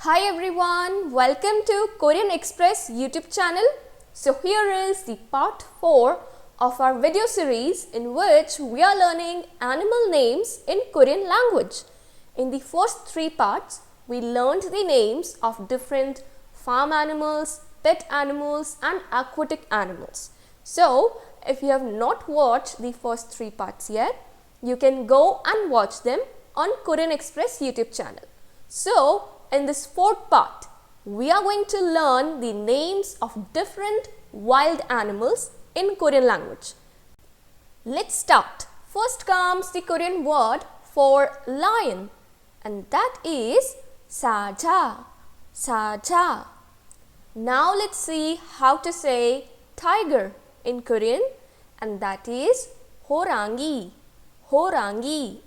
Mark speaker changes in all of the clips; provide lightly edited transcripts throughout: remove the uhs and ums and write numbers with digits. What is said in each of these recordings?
Speaker 1: Hi everyone, welcome to Korean Express YouTube channel. So here is the part 4 of our video series in which we are learning animal names in Korean language. In the first 3 parts, we learned the names of different farm animals, pet animals and aquatic animals. So if you have not watched the first 3 parts yet, you can go and watch them on Korean Express YouTube channel. So in this 4th part, we are going to learn the names of different wild animals in Korean language. Let's start. First comes the Korean word for lion, and that is 사자, 사자. Now let's see how to say tiger in Korean, and that is 호랑이, 호랑이.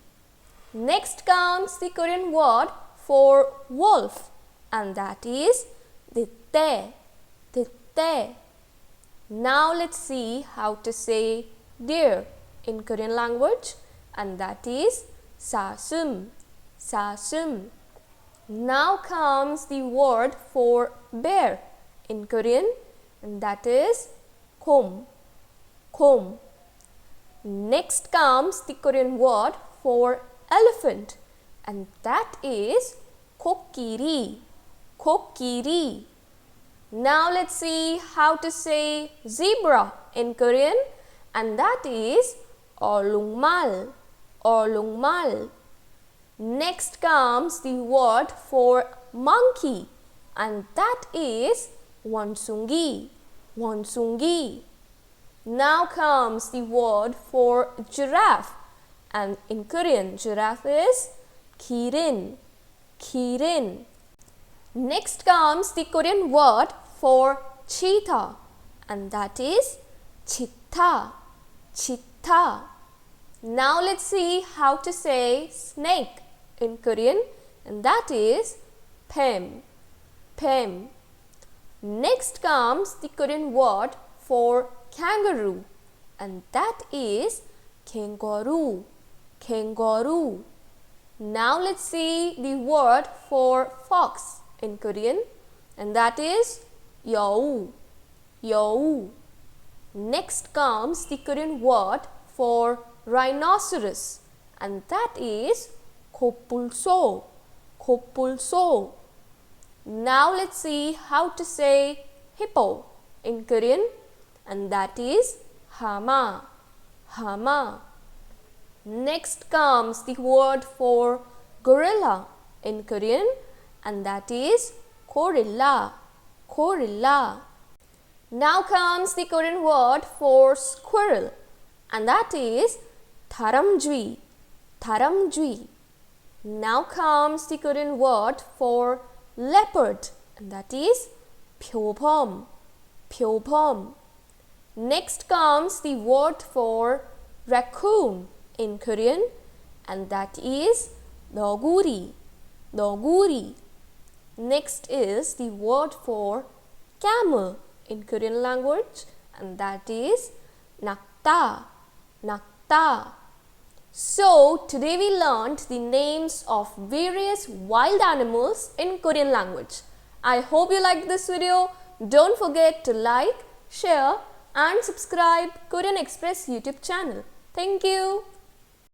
Speaker 1: Next comes the Korean word for wolf, and that is 늑대, 늑대. Now let's see how to say deer in Korean language, and that is 사슴, 사슴. Now comes the word for bear in Korean, and that is 곰, 곰. Next comes the Korean word for elephant, and that is 코끼리, 코끼리. Now let's see how to say zebra in Korean, and that is 얼룩말, 얼룩말. Next comes the word for monkey, and that is 원숭이, 원숭이. Now comes the word for giraffe, and in Korean giraffe is 기린, 기린. Next comes the Korean word for cheetah, and that is cheetah, cheetah. Now let's see how to say snake in Korean, and that is 뱀, 뱀. Next comes the Korean word for kangaroo, and that is kangaroo, kangaroo. Now let's see the word for fox in Korean, and that is 여우, 여우. Next comes the Korean word for rhinoceros, and that is 코뿔소, 코뿔소. Now let's see how to say hippo in Korean, and that is 하마, 하마. Next comes the word for gorilla in Korean, and that is gorilla, gorilla. Now comes the Korean word for squirrel, and that is 다람쥐, 다람쥐. Now comes the Korean word for leopard, and that is 표범, 표범. Next comes the word for raccoon in Korean, and that is 너구리, 너구리. Next is the word for camel in Korean language, and that is 낙타, 낙타. So today we learned the names of various wild animals in Korean language. I hope you liked this video. Don't forget to like, share and subscribe Korean Express YouTube channel. Thank you.